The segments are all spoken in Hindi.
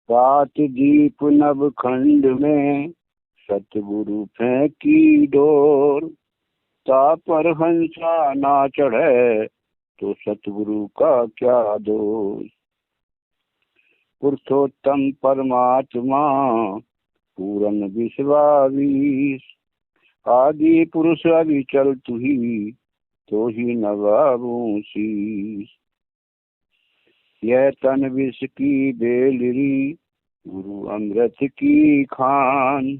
सात दीप नभ खंड में सतगुरु फेंकी डोर। ता पर हंसा ना चढ़े तो सतगुरु का क्या दोष। पुरुषोत्तम परमात्मा पूरन विश्वावीस। आदि पुरुष अविचल तुही तो ही नवाबू शीस। यह तन विष की बेलरी गुरु अमृत की खान।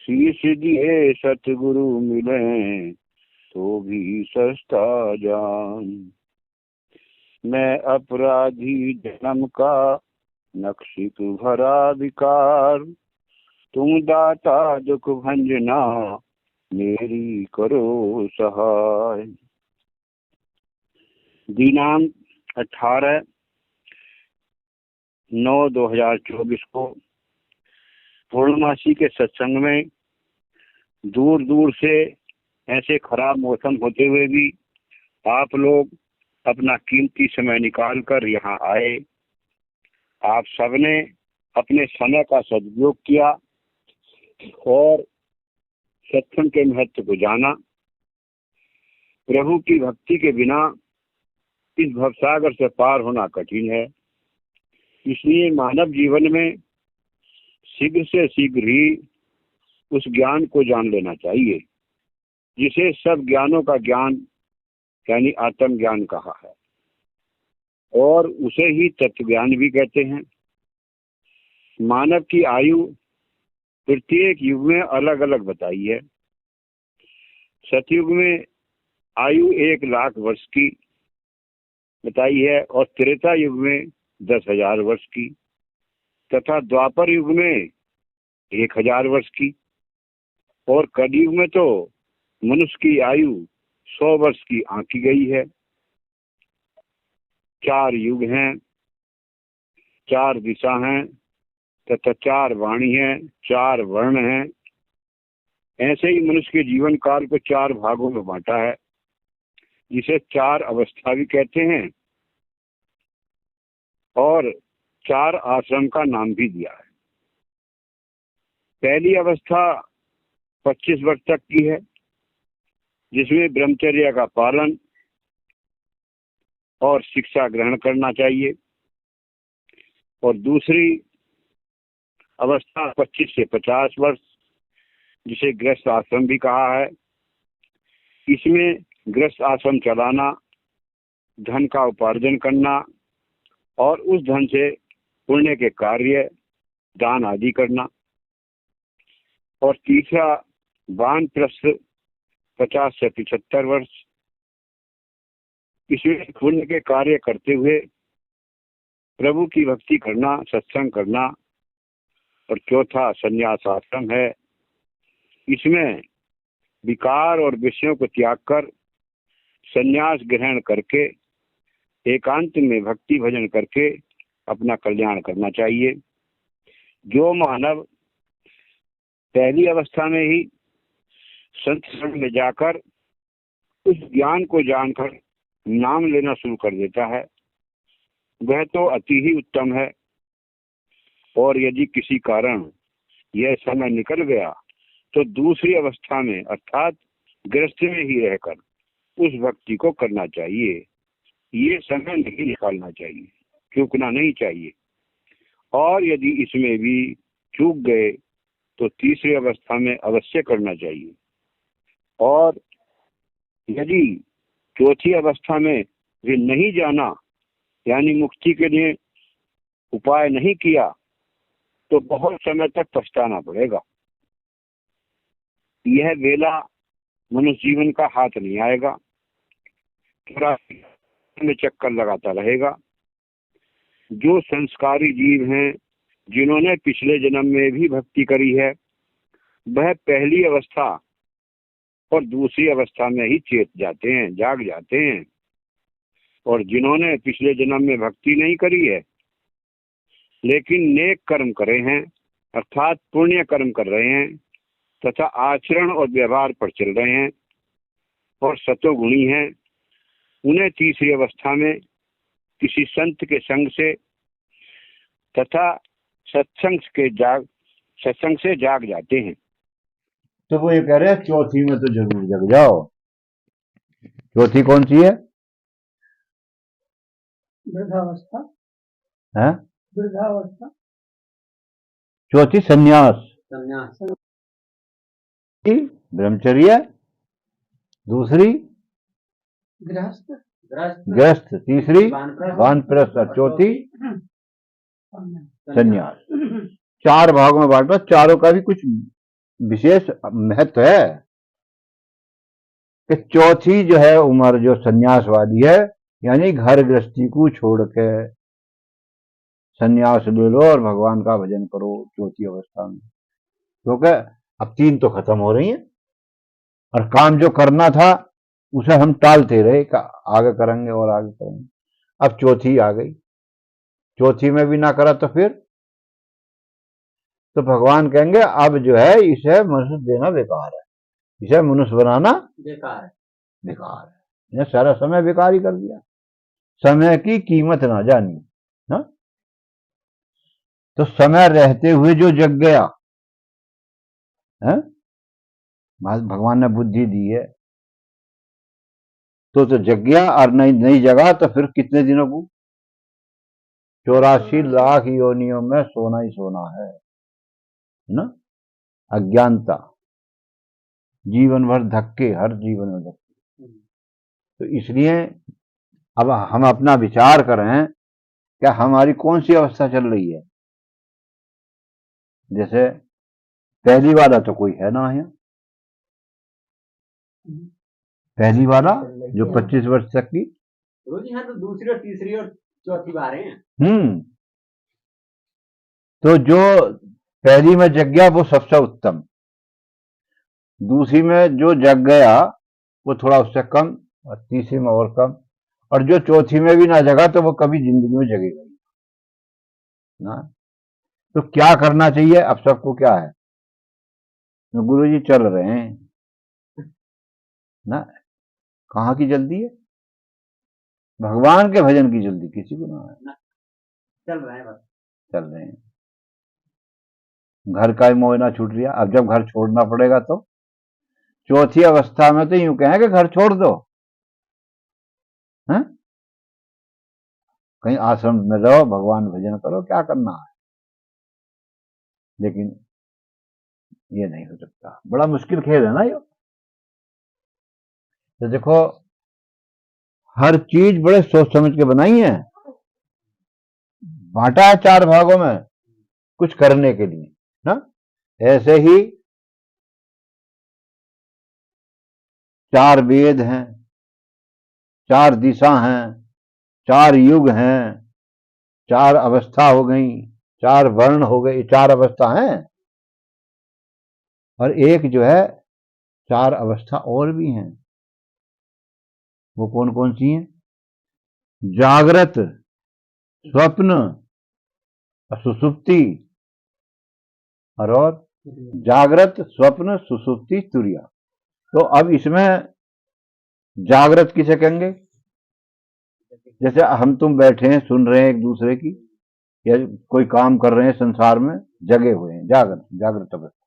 शीश दिए सतगुरु मिले तो भी सस्ता जान। मैं अपराधी जन्म का नक्शिक भरा विकार। तुम दाता दुख भंजना मेरी करो सहाय। दिनांक 18/9/2024 को पूर्णमासी के सत्संग में दूर दूर से ऐसे खराब मौसम होते हुए भी आप लोग अपना कीमती समय निकाल कर यहाँ आए। आप सबने अपने समय का सदुपयोग किया और सत्संग के महत्व को जाना। प्रभु की भक्ति के बिना इस भवसागर से पार होना कठिन है। इसलिए मानव जीवन में शीघ्र से शीघ्र ही उस ज्ञान को जान लेना चाहिए जिसे सब ज्ञानों का ज्ञान यानी आत्म ज्ञान कहा है, और उसे ही तत्व ज्ञान भी कहते हैं। मानव की आयु प्रत्येक युग में अलग अलग बताई है। सतयुग में आयु 1,00,000 वर्ष की बताई है और त्रेता युग में 10,000 वर्ष की तथा द्वापर युग में 1,000 वर्ष की और कलयुग में तो मनुष्य की आयु 100 वर्ष की आंकी गई है। 4 युग हैं, 4 दिशा हैं तथा 4 वाणी हैं, 4 वर्ण हैं। ऐसे ही मनुष्य के जीवन काल को 4 भागों में बांटा है जिसे 4 अवस्था भी कहते हैं और 4 आश्रम का नाम भी दिया है। पहली अवस्था 25 वर्ष तक की है जिसमें ब्रह्मचर्य का पालन और शिक्षा ग्रहण करना चाहिए, और दूसरी अवस्था 25 से 50 वर्ष जिसे गृहस्थ आश्रम भी कहा है। इसमें गृहस्थ आश्रम चलाना, धन का उपार्जन करना और उस धन से पुण्य के कार्य दान आदि करना। और तीसरा वानप्रस्थ 50 से 75 वर्ष, इसमें पुण्य के कार्य करते हुए प्रभु की भक्ति करना, सत्संग करना। और चौथा संन्यास आश्रम है। इसमें विकार और विषयों को त्याग कर संन्यास ग्रहण करके एकांत में भक्ति भजन करके अपना कल्याण करना चाहिए। जो मानव पहली अवस्था में ही संत शरण में जाकर उस ज्ञान को जानकर नाम लेना शुरू कर देता है वह तो अति ही उत्तम है। और यदि किसी कारण यह समय निकल गया तो दूसरी अवस्था में अर्थात गृहस्थ में ही रहकर उस भक्ति को करना चाहिए। ये समय नहीं निकालना चाहिए, चूकना नहीं चाहिए। और यदि इसमें भी चूक गए तो तीसरी अवस्था में अवश्य करना चाहिए। और यदि चौथी अवस्था में भी नहीं जाना यानी मुक्ति के लिए उपाय नहीं किया तो बहुत समय तक पछताना पड़ेगा। यह वेला मनुष्य जीवन का हाथ नहीं आएगा, थोड़ा में चक्कर लगाता रहेगा। जो संस्कारी जीव हैं जिन्होंने पिछले जन्म में भी भक्ति करी है वह पहली अवस्था और दूसरी अवस्था में ही चेत जाते हैं, जाग जाते हैं। और जिन्होंने पिछले जन्म में भक्ति नहीं करी है लेकिन नेक कर्म करे हैं अर्थात पुण्य कर्म कर रहे हैं तथा आचरण और व्यवहार पर चल रहे हैं और सतोगुणी हैं, उन्हें तीसरी अवस्था में किसी संत के संग से तथा सत्संग से जाग जाते हैं। तो वो ये कह रहे हैं चौथी में तो जरूर जग जाओ। चौथी कौन सी है? वृद्धावस्था। है वृद्धावस्था। चौथी सन्यास, संन्यास। ब्रह्मचर्य, दूसरी गृहस्थ। गृहस्थ, तीसरी वानप्रस्थ और चौथी सन्यास। चार भागों में बांटा, चारों का भी कुछ विशेष महत्व है कि चौथी जो है उम्र जो सन्यासवादी है, यानी घर गृहस्थी को छोड़ के सन्यास ले लो और भगवान का भजन करो चौथी अवस्था में। क्योंकि अब तीन तो खत्म हो रही हैं और काम जो करना था उसे हम टालते रहे, आगे करेंगे और आगे करेंगे। अब चौथी आ गई, चौथी में भी ना करा तो फिर तो भगवान कहेंगे अब जो है इसे मनुष्य देना बेकार है, इसे मनुष्य बनाना बेकार है। बेकार है, इन्हें सारा समय बेकार ही कर दिया, समय की कीमत ना जानी। ना तो समय रहते हुए जो जग गया है, भगवान ने बुद्धि दी है तो जग गया, और नहीं जगा तो फिर कितने दिनों को 84 लाख योनियों में सोना ही सोना है ना। अज्ञानता, जीवन भर धक्के, हर जीवन में धक्के। तो इसलिए अब हम अपना विचार करें क्या हमारी कौन सी अवस्था चल रही है। जैसे पहली वाला तो कोई है ना है, पहली वाला जो 25 वर्ष तक की, तो दूसरी और तीसरी और चौथी बार हैं। तो जो पहली में जग गया वो सबसे उत्तम, दूसरी में जो जग गया वो थोड़ा उससे कम, और तीसरी में और कम, और जो चौथी में भी ना जगा तो वो कभी जिंदगी में जगेगा ना। तो क्या करना चाहिए अब सबको? क्या है, गुरु जी चल रहे हैं ना, कहाँ की जल्दी है? भगवान के भजन की जल्दी किसी को ना है, चल रहे हैं बस, चल रहे हैं। घर का ही मोह ना छूट गया, अब जब घर छोड़ना पड़ेगा तो चौथी अवस्था में तो यूं कहें कि घर छोड़ दो, है? कहीं आश्रम में रहो, भगवान भजन करो, क्या करना है। लेकिन ये नहीं हो सकता, बड़ा मुश्किल खेल है ना ये। तो देखो हर चीज बड़े सोच समझ के बनाई है, बांटा है चार भागों में कुछ करने के लिए ना। ऐसे ही चार वेद हैं, चार दिशा हैं, चार युग हैं, चार अवस्था हो गई, चार वर्ण हो गए, चार अवस्था हैं, और एक जो है चार अवस्था और भी हैं। वो कौन कौन सी हैं? जागृत, स्वप्न, सुसुप्ति, और जागृत, स्वप्न, सुसुप्ति, तुरिया। तो अब इसमें जागृत किसे कहेंगे? जैसे हम तुम बैठे हैं सुन रहे हैं एक दूसरे की, या कोई काम कर रहे हैं संसार में, जगे हुए हैं, जागृत, जागृत अवस्था।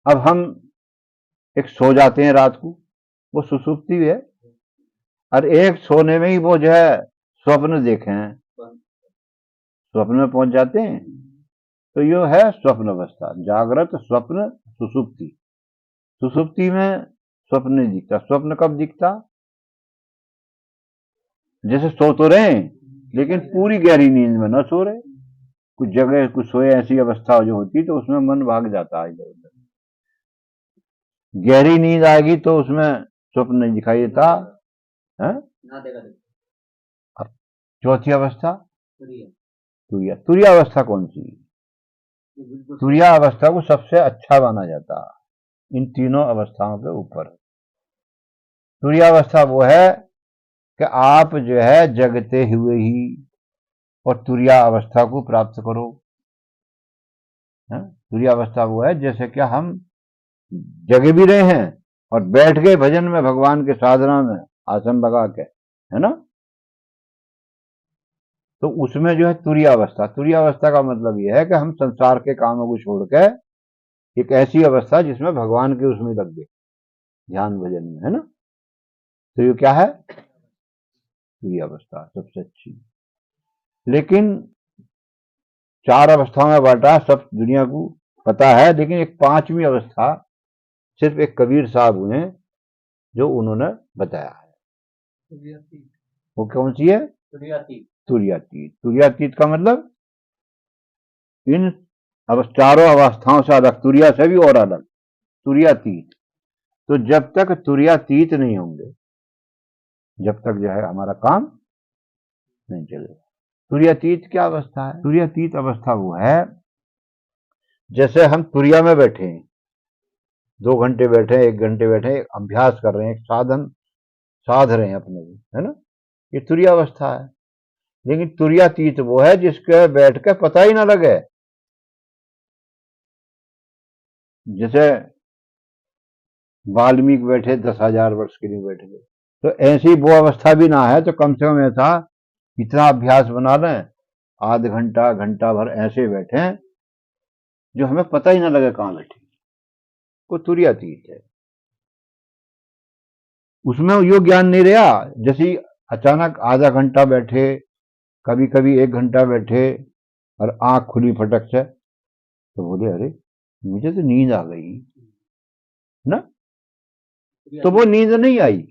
अब हम एक सो जाते हैं रात को, वो सुसुप्ति है, और एक सोने में ही वो जो है स्वप्न देखे हैं, स्वप्न में पहुंच जाते हैं, तो ये है स्वप्न अवस्था। जागृत, स्वप्न, सुसुप्ति। सुसुप्ति में स्वप्न नहीं दिखता। स्वप्न कब दिखता? जैसे सो तो रहे लेकिन पूरी गहरी नींद में न सो रहे, कुछ जगह कुछ सोए, ऐसी अवस्था जो होती तो उसमें मन भाग जाता है इधर उधर। गहरी नींद आएगी तो उसमें स्वप्न नहीं दिखाई देता है। अब चौथी अवस्था तुरिया। तुरिया अवस्था कौन सी? तुरिया अवस्था को सबसे अच्छा माना जाता इन तीनों अवस्थाओं के ऊपर। तुरिया अवस्था वो है कि आप जो है जगते हुए ही और तुरिया अवस्था को प्राप्त करो। तुरिया अवस्था वो है जैसे कि हम जगे भी रहे हैं और बैठ गए भजन में, भगवान के साधना में आसन लगा के, है ना। तो उसमें जो है तुरीयावस्था, तुरीयावस्था का मतलब यह है कि हम संसार के कामों को छोड़कर एक ऐसी अवस्था जिसमें भगवान के उसमें लग गए, ध्यान भजन में, है ना। तो ये क्या है, तुरीयावस्था सबसे अच्छी। लेकिन 4 अवस्थाओं में बांटा, सब दुनिया को पता है, लेकिन एक 5वीं अवस्था सिर्फ एक कबीर साहब हुए जो उन्होंने बताया है। वो कौन सी है, तुरीयातीत। तुरीयातीत। तुरीयातीत का मतलब इन चारों अवस्थाओं से अलग, तुरिया से भी और अलग, तुरीयातीत। तो जब तक तुरीयातीत नहीं होंगे, जब तक जो है हमारा काम नहीं चलेगा। तुरीयातीत क्या अवस्था है, तुरीयातीत अवस्था वो है जैसे हम तुरिया में बैठे हैं, 2 घंटे बैठे, 1 घंटे बैठे, अभ्यास कर रहे हैं, एक साधन साध रहे हैं अपने को, है ना, ये तुरीयावस्था है। लेकिन तुरीयातीत वो है जिसके बैठ के पता ही ना लगे। जैसे वाल्मीकि बैठे 10,000 वर्ष के लिए बैठ गए, तो ऐसी वो अवस्था भी ना है, तो कम से कम ऐसा इतना अभ्यास बना लें, आध घंटा घंटा भर ऐसे बैठे जो हमें पता ही ना लगे कहां बैठे, वो तुरीयातीत है। उसमें यो ज्ञान नहीं रहा, जैसे अचानक आधा घंटा बैठे, कभी कभी 1 घंटा बैठे और आंख खुली फटक से, तो बोले अरे मुझे तो नींद आ गई ना, तो वो नींद नहीं आई।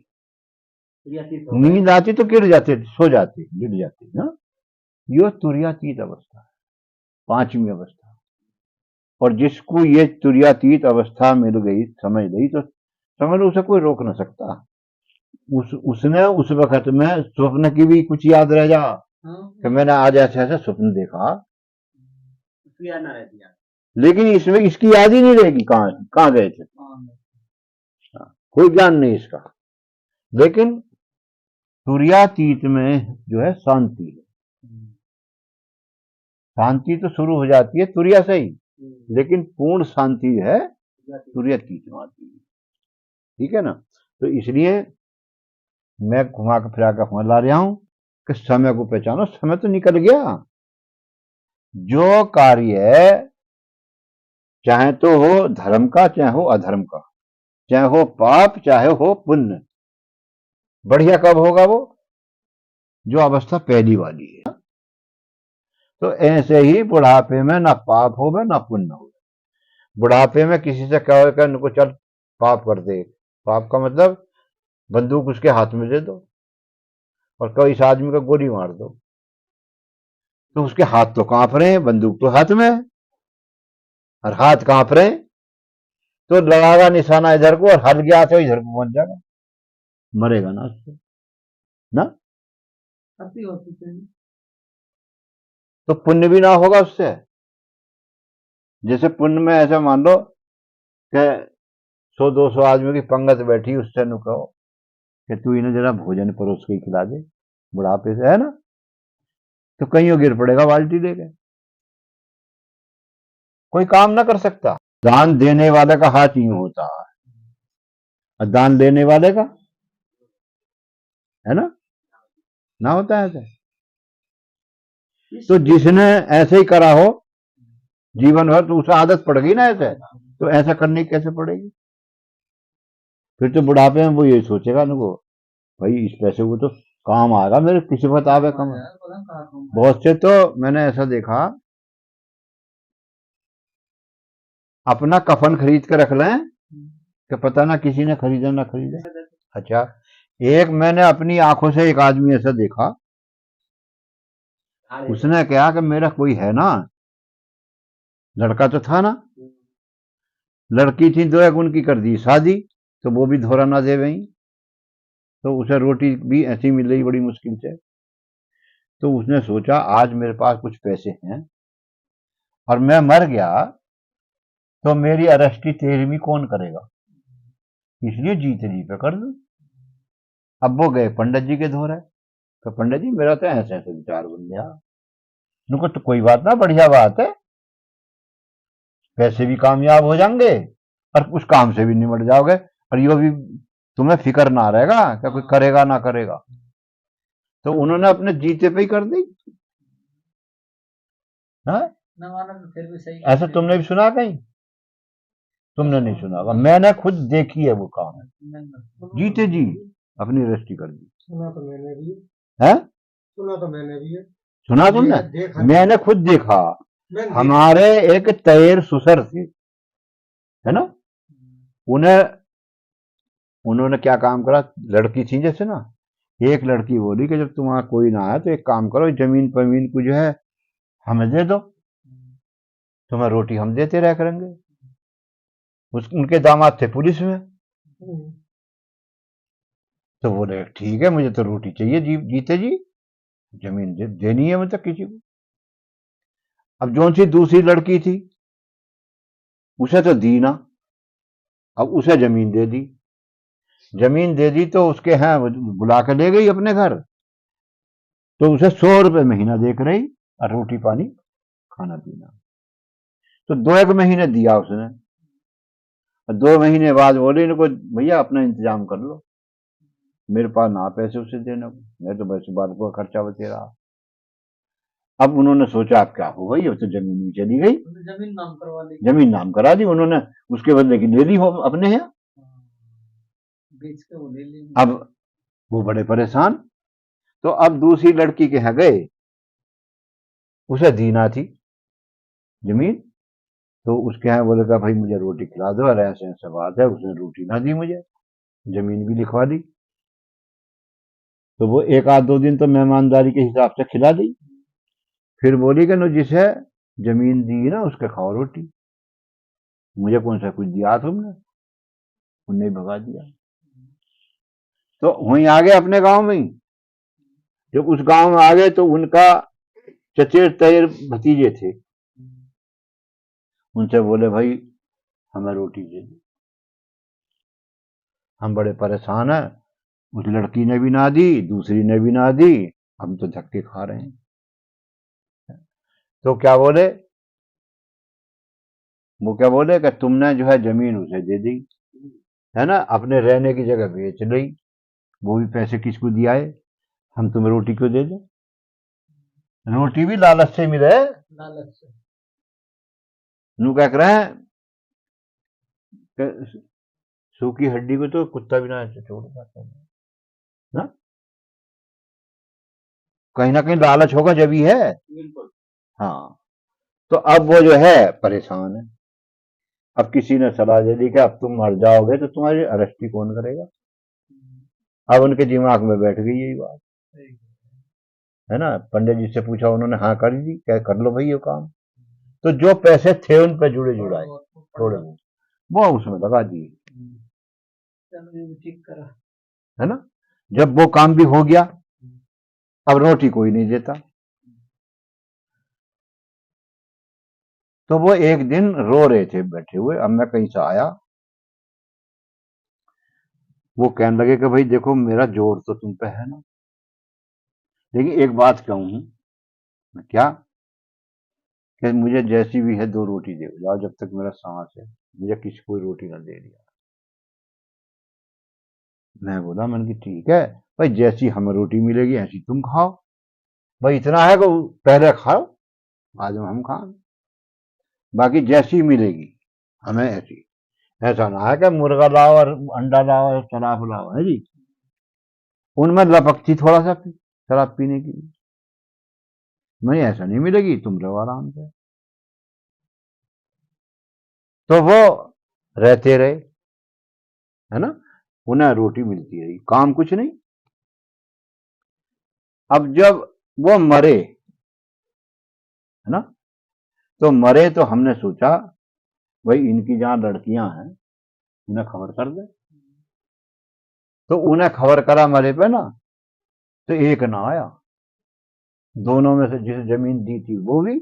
तुरीयातीत नींद आती तो गिर जाते, सो जाते, गिर जाते ना। यो तुरीयातीत अवस्था है, 5वीं अवस्था। और जिसको ये तुरीयातीत अवस्था मिल गई, समझ गई, तो समझ लो उसे कोई रोक ना सकता। उसने उस वक्त में स्वप्न की भी कुछ याद रह जा कि मैंने आज ऐसे ऐसे स्वप्न देखा, याद ना रहती यार। लेकिन इसमें इसकी याद ही नहीं रहेगी कहां गए थे, कोई ज्ञान नहीं इसका। लेकिन तुरीयातीत में जो है शांति है, शांति तो शुरू हो जाती है तुरिया से ही, लेकिन पूर्ण शांति है तुरीयातीत में आती है, ठीक है ना। तो इसलिए मैं घुमा के फिरा के ला रहा हूं कि समय को पहचानो, समय तो निकल गया। जो कार्य चाहे तो हो धर्म का, चाहे हो अधर्म का, चाहे हो पाप चाहे हो पुण्य, बढ़िया कब होगा, वो जो अवस्था पहली वाली है। तो ऐसे ही बुढ़ापे में ना पाप होगा ना पुण्य होगा। बुढ़ापे में किसी से कहोगे इनको चल पाप कर दे, पाप का मतलब बंदूक उसके हाथ में दे दो और कहो इस आदमी को गोली मार दो, तो उसके हाथ तो कांप रहे हैं, बंदूक तो हाथ में है और हाथ कांप रहे हैं, तो लगागा निशाना इधर को और हट गया तो इधर को पहुंच जाएगा, मरेगा ना उससे ना। तो पुण्य भी ना होगा उससे। जैसे पुण्य में ऐसा मान लो कि 100-200 आदमी की पंगत बैठी, उससे नु कहो कि तू इन्हें जरा भोजन परोस के खिला दे, बुढ़ापे से, है ना, तो कहीं गिर पड़ेगा बाल्टी लेके, कोई काम ना कर सकता। दान देने वाले का हाथ यूं होता है और दान लेने वाले का, है ना होता है ऐसे। तो जिसने ऐसे ही करा हो जीवन भर, तो उसे आदत पड़ गई ना ऐसे, तो ऐसा करने की कैसे पड़ेगी। फिर तो बुढ़ापे में वो यही सोचेगा ना, वो भाई इस पैसे को तो काम आएगा मेरे, किसी वक्त आवे कम। बहुत से तो मैंने ऐसा देखा, अपना कफन खरीद के रख लें कि पता ना किसी ने खरीदा ना खरीदे। अच्छा, एक मैंने अपनी आंखों से एक आदमी ऐसा देखा, उसने कहा कि मेरा कोई है ना, लड़का तो था ना, लड़की थी 2 एक, उनकी कर दी शादी, तो वो भी धोरा ना दे वहीं, तो उसे रोटी भी ऐसी मिल रही बड़ी मुश्किल से। तो उसने सोचा आज मेरे पास कुछ पैसे हैं और मैं मर गया तो मेरी अरेस्टी 13वीं कौन करेगा, इसलिए जीते जी पे कर दो। अब वो गए पंडित जी के धोरे, तो पंडित जी मेरा तो ऐसे ऐसे विचार बन गया। उनको तो कोई बात ना, बढ़िया बात है, पैसे भी कामयाब हो जाएंगे और उस काम से भी निमट जाओगे, और यो भी तुम्हें फिक्र ना रहेगा क्या कोई करेगा ना करेगा। तो उन्होंने अपने जीते पे ही कर दी। हाँ, न माना तो फिर भी सही। ऐसा तुमने भी सुना कहीं? तुमने नहीं सुना होगा, मैंने खुद देखी है वो काम है। जीते जी अपनी रजिस्ट्री कर दी। सुना तो मैंने भी है, सुना तो मैंने भी है। सुना तुमने? देखा मैंने खुद देखा। मैंने हमारे एक तैर सुसर थे, है ना, उन्हें उन्होंने क्या काम करा, लड़की थी जैसे ना, एक लड़की बोली कि जब तुम्हारा कोई ना आया तो एक काम करो, जमीन पमीन को जो है हमें दे दो, तुम्हें रोटी हम देते रह करेंगे। उनके दामाद थे पुलिस में, तो बोले ठीक है, मुझे तो रोटी चाहिए जीते जी, जमीन देनी है मुझे किसी को। अब जो सी दूसरी लड़की थी उसे तो दी ना, अब उसे जमीन दे दी। जमीन दे दी तो उसके हैं बुला के ले गई अपने घर, तो उसे 100 रुपए महीना देख रही और रोटी पानी खाना पीना। तो 2 एक महीने दिया उसने, और 2 महीने बाद बोले इनको भैया अपना इंतजाम कर लो, मेरे पास ना पैसे उसे देने को, मैं तो वैसे बात का खर्चा बचे रहा। अब उन्होंने सोचा अब क्या हो गई, अब तो जमीन भी चली गई, जमीन नाम करवा दी। जमीन नाम करा दी उन्होंने, उसके बदले की ले ली हो अपने यहाँ। बेच के वो ले ली। अब वो बड़े परेशान, तो अब दूसरी लड़की के यहाँ गए, उसे दीना थी जमीन, तो उसके यहाँ बोले का भाई मुझे रोटी खिला दो, अरे ऐसे ऐसे बात है, उसने रोटी ना दी मुझे, जमीन भी लिखवा दी। तो वो एक आध 2 दिन तो मेहमानदारी के हिसाब से खिला दी, फिर बोली कि नो जिसे जमीन दी ना उसके खाओ रोटी, मुझे कौन सा कुछ दिया तुमने, उन्हें भगा दिया। तो वहीं आ गए अपने गांव में ही। जब उस गांव में आ गए तो उनका चचेर तैर भतीजे थे, उनसे बोले भाई हमें रोटी दे दो, हम बड़े परेशान हैं, उस लड़की ने भी ना दी, दूसरी ने भी ना दी, हम तो धक्के खा रहे हैं। तो क्या बोले, वो क्या बोले कि तुमने जो है जमीन उसे दे दी, है ना, अपने रहने की जगह बेच ली, वो भी पैसे किसको दिया है, हम तुम्हें रोटी क्यों दे दें, रोटी भी लालच से मिले, लालच से। नू क्या कर रहे हैं कि सूखी हड्डी को तो कुत्ता भी ना छोड़ पाता है ना, कहीं ना कहीं लालच होगा जब ही है। बिल्कुल। हाँ, तो अब वो जो है परेशान है। अब किसी ने सलाह दे दी कि अब तुम मर जाओगे तो तुम्हारी अरेस्टी कौन करेगा। अब उनके दिमाग में बैठ गई यही बात, है ना, पंडित जी से पूछा, उन्होंने हाँ कर दी, क्या कर लो भाई ये काम। तो जो पैसे थे उन पे जुड़े जुड़ाए थोड़े बहुत वो उसमें लगा दिए, ठीक करा, है ना। जब वो काम भी हो गया, अब रोटी कोई नहीं देता, तो वो एक दिन रो रहे थे बैठे हुए, अब मैं कहीं से आया, वो कहने लगे कि भाई देखो मेरा जोर तो तुम पे है ना, लेकिन एक बात कहूं, क्या, कि मुझे जैसी भी है 2 रोटी दे जाओ, जब तक मेरा सांस है, मुझे किसी कोई रोटी ना दे दिया। मैं बोला, मैंने कि ठीक है भाई, जैसी हमें रोटी मिलेगी ऐसी तुम खाओ, भाई इतना है कि पहले खाओ बाद में हम खाएं, बाकी जैसी मिलेगी हमें ऐसी। ऐसा ना है कि मुर्गा लाओ और अंडा लाओ और शराब लाओ, है जी, उनमें लपकती थोड़ा सा शराब पीने की, नहीं ऐसा नहीं मिलेगी, तुम रहो आराम से। तो वो रहते रहे, है ना, उन्हें रोटी मिलती रही, काम कुछ नहीं। अब जब वो मरे, है ना, तो मरे तो हमने सोचा भाई इनकी जहां लड़कियां हैं उन्हें खबर कर दे, तो उन्हें खबर करा मरे पे ना, तो एक ना आया, दोनों में से जिसे जमीन दी थी वो भी,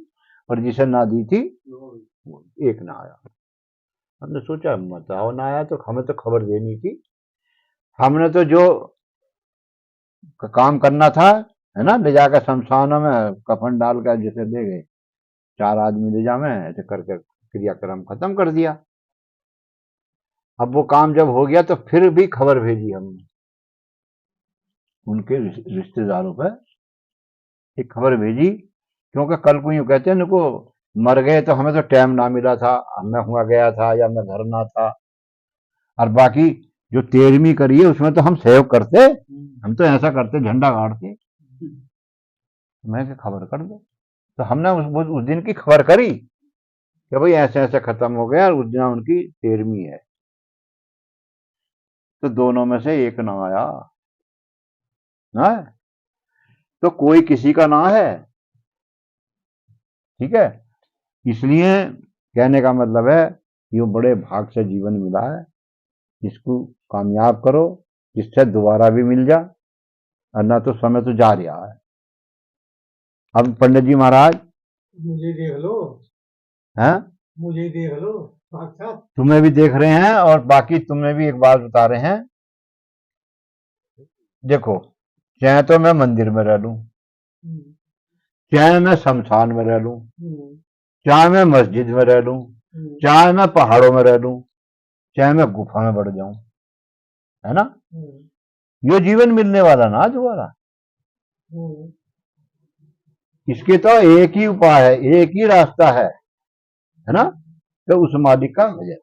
और जिसे ना दी थी वो एक ना आया। हमने सोचा बताओ ना आया तो हमें तो खबर देनी थी, हमने तो जो काम करना था, है ना, ले जाकर शमशानों में कफन डालकर जैसे ले गए, 4 आदमी ले जावे ऐसे करके क्रियाक्रम खत्म कर दिया। अब वो काम जब हो गया तो फिर भी खबर भेजी हमने उनके रिश्तेदारों पर, एक खबर भेजी क्योंकि कल को यूं कहते हैं इनको मर गए तो हमें तो टाइम ना मिला था, मैं हुआ गया था या मैं घर ना था। और बाकी जो 13वीं करी है उसमें तो हम सहयोग करते, हम तो ऐसा करते झंडा गाड़ते, मैं क्या खबर कर दो। तो हमने उस दिन की खबर करी कि भाई ऐसे ऐसे खत्म हो गया और उस दिन उनकी 13वीं है। तो दोनों में से एक ना आया ना, तो कोई किसी का ना है, ठीक है। इसलिए कहने का मतलब है ये बड़े भाग से जीवन मिला है, इसको कामयाब करो जिससे दोबारा भी मिल जा, और ना तो समय तो जा रहा है। अब पंडित जी महाराज मुझे देख लो, हैं, मुझे देख लो साक्षात। तुम्हें भी देख रहे हैं और बाकी तुम्हें भी एक बात बता रहे हैं। देखो, चाहे तो मैं मंदिर में रह लूं, चाहे मैं शमशान में रह लूं, चाहे मैं मस्जिद में रह लूं, चाहे मैं पहाड़ों में रह लूं, चाहे मैं गुफा में बढ़ जाऊं, है ना, ये जीवन मिलने वाला ना दोबारा। इसके तो एक ही उपाय है, एक ही रास्ता है ना, तो उस मालिक का भजन,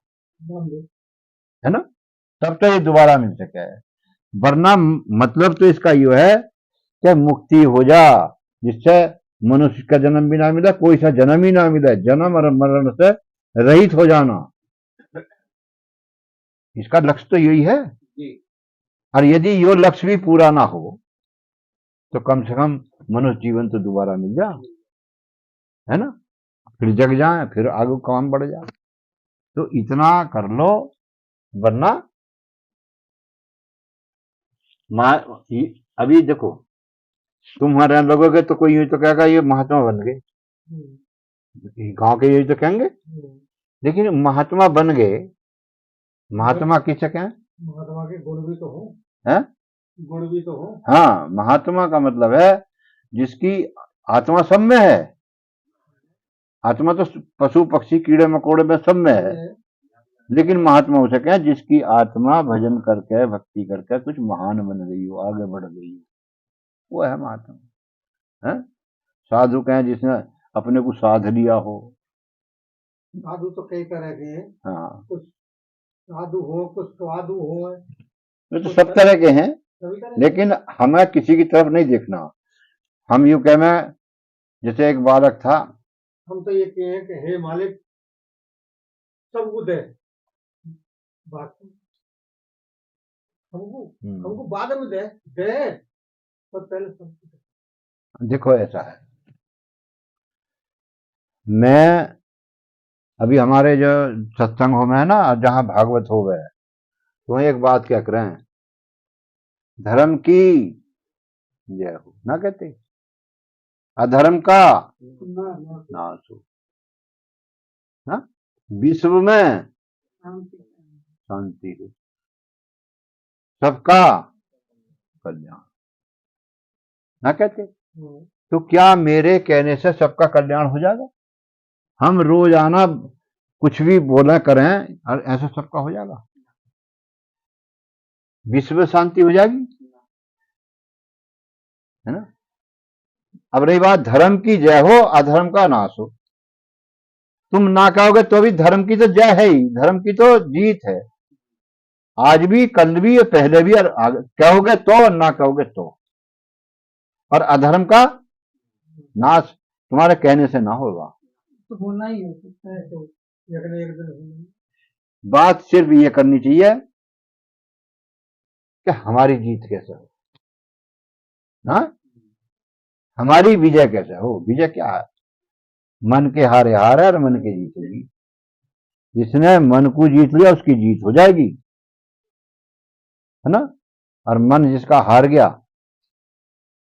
है ना, तब तो ये दोबारा मिल सके है। वरना मतलब तो इसका ये है कि मुक्ति हो जा, जिससे मनुष्य का जन्म भी ना मिले, कोई सा जन्म ही ना मिले, जन्म और मरण से रहित हो जाना, इसका लक्ष्य तो यही है। और यदि यो लक्ष्य भी पूरा ना हो तो कम से कम मनुष्य जीवन तो दोबारा मिल जा, है ना, फिर जग जाए, फिर आगे काम बढ़ जाए। तो इतना कर लो, वरना अभी देखो तुम्हारे लगोगे तो कोई यूं तो कहेगा ये महात्मा बन गए, गांव के यही तो कहेंगे। लेकिन महात्मा बन गए, महात्मा किसे कहें? महात्मा के गुण भी तो हो, हैं? गुण भी तो हो। हाँ, महात्मा का मतलब है जिसकी आत्मा सब में है। आत्मा तो पशु पक्षी कीड़े मकोड़े में सब में है, लेकिन महात्मा उसे कहें जिसकी आत्मा भजन करके भक्ति करके कुछ महान बन गई हो, आगे बढ़ गई हो, वो है महात्मा। है साधु कहें जिसने अपने को साध लिया हो। साधु तो कई तरह के हैं, हाँ, कुछ साधु हो, कुछ स्वाधु हो, ये तो सब तरह के हैं, सभी तरह के। लेकिन हमें किसी की तरफ नहीं देखना। हम यूं कह में, जैसे एक बालक था, हम तो ये कहें कि हे मालिक सबको दे, बात हमको हमको बाद में दे, पर पहले सबको दे। देखो ऐसा है, मैं अभी हमारे जो सत्संग हो में है ना, जहां भागवत हो गए, तो वहीं एक बात क्या करें, धर्म की जय हो ना कहते, अधर्म का नाश हो ना, विश्व में शांति हो, सबका कल्याण ना कहते। तो क्या मेरे कहने से सबका कल्याण हो जाएगा? हम रोजाना कुछ भी बोला करें और ऐसा सबका हो जाएगा? विश्व में शांति हो जाएगी, है ना। अब रही बात धर्म की जय हो, अधर्म का नाश हो, तुम ना कहोगे तो भी धर्म की तो जय है ही, धर्म की तो जीत है, आज भी कल भी और पहले भी, और कहोगे तो और ना कहोगे तो। और अधर्म का नाश तुम्हारे कहने से ना होगा, तो होना ही है, तो एक न एक दिन होना। बात सिर्फ ये करनी चाहिए कि हमारी जीत कैसे हो ना, हमारी विजय कैसे हो। विजय क्या है? मन के हारे हार है और मन के जीत होगी। जिसने मन को जीत लिया उसकी जीत हो जाएगी, है ना, और मन जिसका हार गया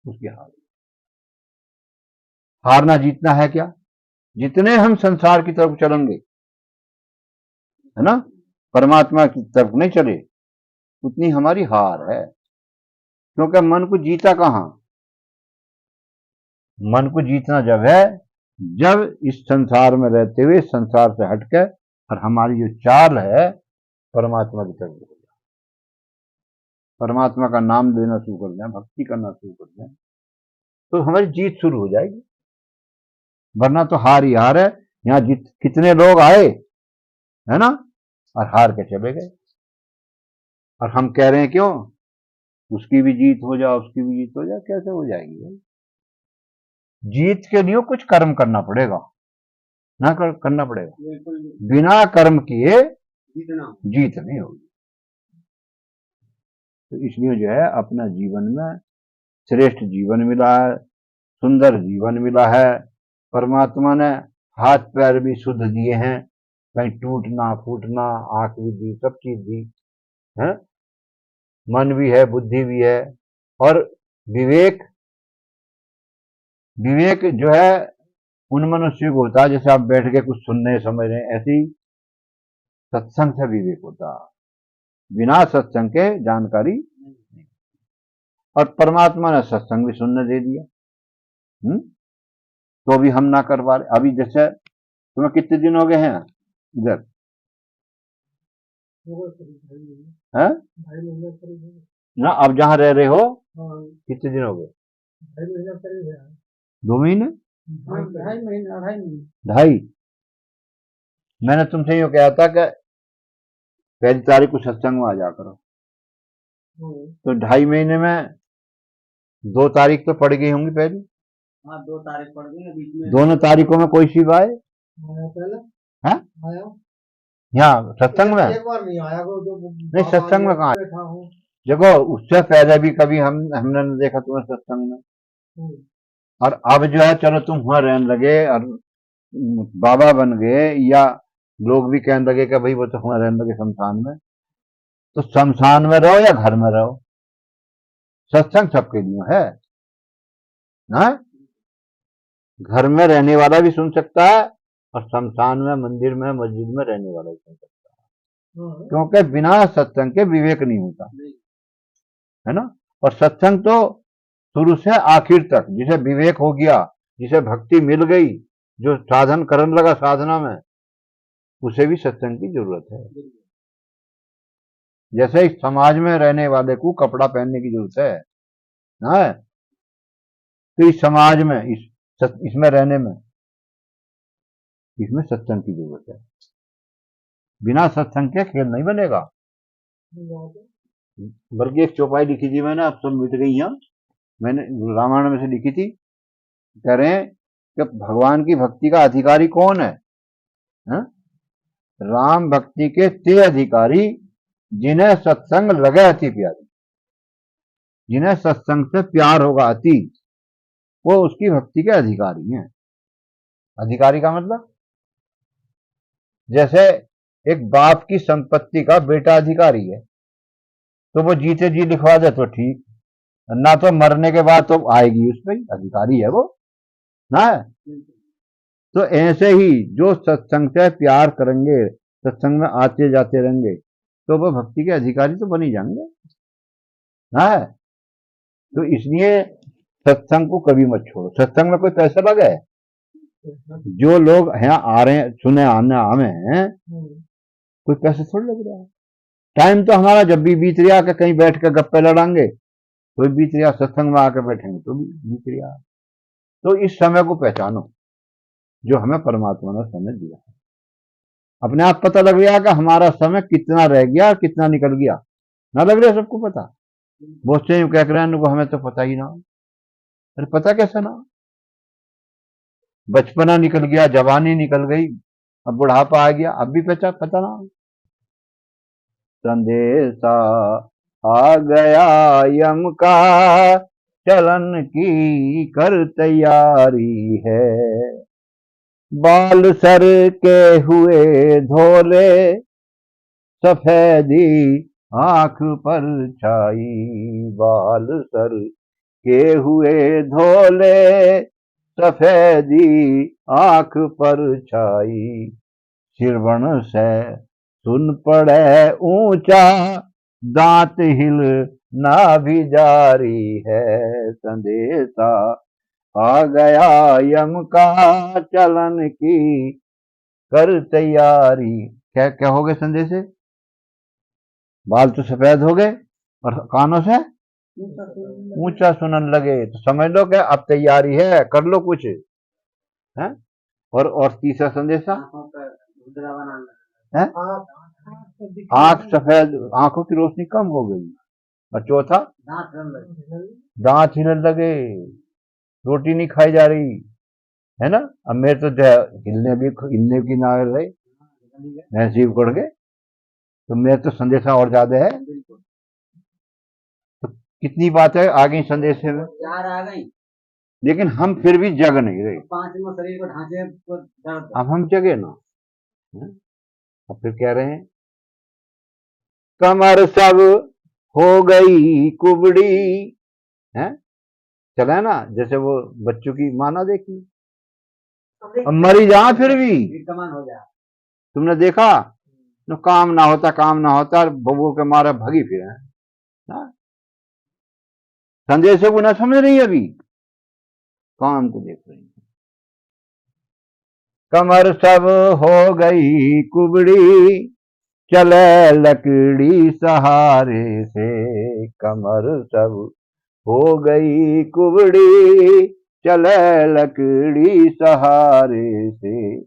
उसकी हारना जीतना है क्या? जितने हम संसार की तरफ चलेंगे, है ना, परमात्मा की तरफ नहीं चले, उतनी हमारी हार है। क्योंकि मन को जीता कहां? मन को जीतना जब है जब इस संसार में रहते हुए संसार से हटकर और हमारी जो चाल है परमात्मा की तरफ, परमात्मा का नाम लेना शुरू कर दें, भक्ति करना शुरू कर दें, तो हमारी जीत शुरू हो जाएगी। वरना तो हार ही हार है। यहाँ कितने लोग आए, है ना, और हार के चले गए। और हम कह रहे हैं क्यों, उसकी भी जीत हो जाए, उसकी भी जीत हो जाए। कैसे हो जाएगी भाई? जीत के लिए कुछ कर्म करना पड़ेगा, ना करना पड़ेगा। बिल्कुल बिना कर्म किए जितना जीत नहीं होगी। तो इसलिए जो है अपना जीवन में श्रेष्ठ जीवन मिला है, सुंदर जीवन मिला है। परमात्मा ने हाथ पैर भी शुद्ध दिए हैं, कहीं टूटना फूटना, आंख भी दी, सब चीज दी है, मन भी है, बुद्धि भी है। और विवेक, विवेक जो है उन मनुष्य को होता है जैसे आप बैठ के कुछ सुन रहे समझ रहे हैं, ऐसी सत्संग से विवेक होता है। बिना सत्संग के जानकारी नहीं। और परमात्मा ने सत्संग भी सुनने दे दिया, तो भी हम ना कर पा रहे। अभी जैसे तुम्हें कितने दिन हो गए हैं इधर, है ना? अब जहां रह रहे हो कितने दिन हो गए? 2 महीने, 2.5। मैंने तुमसे यूँ कहा था कि 1 तारीख को सत्संग में आ जा करो, तो 2.5 महीने में 2 तारीख तो पड़ गई होंगी पहली। हाँ 2 तारीख पड़ गई ना बीच में। दोनों तारीखों में कोई शिव आए हैं? यहाँ सत्संग में एक बार नहीं आया वो, जो नहीं, सत्संग में कहाँ बैठा हूँ। देखो, उससे पहले भी कभी हमने नहीं देखा तुम्हें सत्संग में। और अब जो है चलो तुम वहां रहने लगे और बाबा बन गए, या लोग भी कहने लगे कि भाई वो तो वहां रहने लगे शमशान में। तो शमशान में रहो या घर में रहो, सत्संग सबके लिए है ना। घर में रहने वाला भी सुन सकता है, और शमशान में, मंदिर में, मस्जिद में रहने वाला भी सुन सकता है, क्योंकि बिना सत्संग के विवेक नहीं होता, है ना। और सत्संग तो शुरू से आखिर तक, जिसे विवेक हो गया, जिसे भक्ति मिल गई, जो साधन करने लगा साधना में, उसे भी सत्संग की जरूरत है। जैसे इस समाज में रहने वाले को कपड़ा पहनने की जरूरत है ना, तो इस समाज में, इसमें रहने में, इसमें सत्संग की जरूरत है। बिना सत्संग के खेल नहीं बनेगा। बल्कि एक चौपाई लिखी थी मैंने, अब सब मिट गई यहाँ, मैंने रामायण में से लिखी थी। कह रहे हैं कि भगवान की भक्ति का अधिकारी कौन है? राम भक्ति के ते अधिकारी, जिन्हें सत्संग लगे अति प्यारी। जिन्हें सत्संग से प्यार होगा अति, वो उसकी भक्ति के अधिकारी हैं। अधिकारी का मतलब, जैसे एक बाप की संपत्ति का बेटा अधिकारी है, तो वो जीते जी लिखवा दे तो ठीक, ना तो मरने के बाद तो आएगी उस पर, अधिकारी है वो ना। तो ऐसे ही जो सत्संग से प्यार करेंगे, सत्संग में आते जाते रहेंगे, तो वो भक्ति के अधिकारी तो बन ही जाएंगे ना। तो इसलिए सत्संग को कभी मत छोड़ो। सत्संग में कोई पैसा लगा है? जो लोग यहाँ आ रहे हैं, सुने आने आवे हैं, कोई पैसे थोड़ा लग रहा है। टाइम तो हमारा जब भी बीत रहा कि कहीं बैठ के गप्पे लड़ाएंगे तो बीत रहा, सत्संग में आके बैठेंगे तो भी बीत रहा। तो इस समय को पहचानो जो हमें परमात्मा ने समय दिया है। अपने आप पता लग गया कि हमारा समय कितना रह गया, कितना निकल गया, ना लग रहा सबको पता। बहुत से कह रहे हैं हमें तो पता ही ना। अरे पता कैसे ना? बचपना निकल गया, जवानी निकल गई, अब बुढ़ापा आ गया, अब भी पता ना। संदेशा आ गया यम का, चलन की कर तैयारी है। बाल सर के हुए धोले, सफेदी आंख पर छाई। बाल सर के हुए धोले, सफेदी आंख पर छाई। श्रवण से सुन पड़े ऊंचा, दांत हिल ना भी जारी है। संदेशा आ गया यम का, चलन की कर तैयारी। क्या क्या हो गए संदेशे? बाल तो सफेद हो गए और कानों से ऊंचा सुनन लगे, तो समझ लो कि अब तैयारी है, कर लो कुछ, हैं? और तीसरा संदेशा है, आंख सफेद, आंखों की रोशनी कम हो गई। और चौथा, दांत हिलने लगे, रोटी नहीं खाई जा रही है ना। अब मेरे तो जो है हिलने की ना रहे, ऐसे ही उकड़ गए। तो मेरे तो संदेशा और ज्यादा है। तो कितनी बात है आ गई संदेशे में, 4 आ गई, लेकिन हम फिर भी जग नहीं रहे। 5वां शरीर को ढांचे को दर्द। अब हम जगे ना, हैं? अब फिर कह रहे हैं कमर सब हो गई कुबड़ी, है चला है ना, जैसे वो बच्चों की माँ ना देखी, अब मरी जा फिर भी। कमान हो जाए। तुमने देखा न, काम ना होता बबू के मारे भगी फिर है ना? संदेश को ना समझ रही अभी, काम को देख रही। कमर सब हो गई कुबड़ी, चले लकड़ी सहारे से। कमर सब हो गई कुबड़ी, चले लकड़ी सहारे से।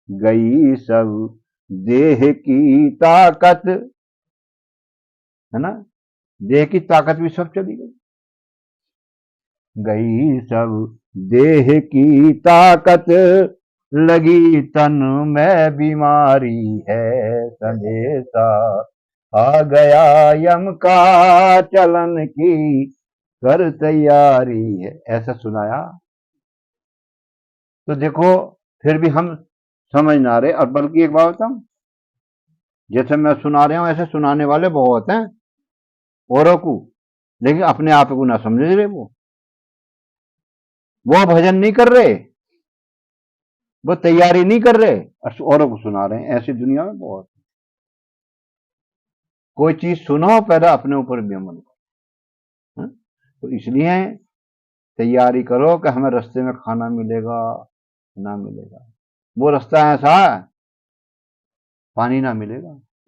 गई सब देह की ताकत, है ना, देह की ताकत भी सब चली गई। गई सब देह की ताकत, लगी तन में बीमारी है। संदेशा आ गया यम का, चलन की कर तैयारी है। ऐसा सुनाया। तो देखो फिर भी हम समझ ना रहे। और बल्कि एक बात बताऊं, जैसे मैं सुना रहा हूं ऐसे सुनाने वाले बहुत हैं औरों को, लेकिन अपने आप को ना समझ रहे। वो भजन नहीं कर रहे, वो तैयारी नहीं कर रहे, औरों को सुना रहे हैं। ऐसी दुनिया में बहुत। कोई चीज सुनो पहले अपने ऊपर भी अमल करो। तो इसलिए तैयारी करो कि हमें रास्ते में खाना मिलेगा ना मिलेगा। वो रास्ता ऐसा है, पानी ना मिलेगा,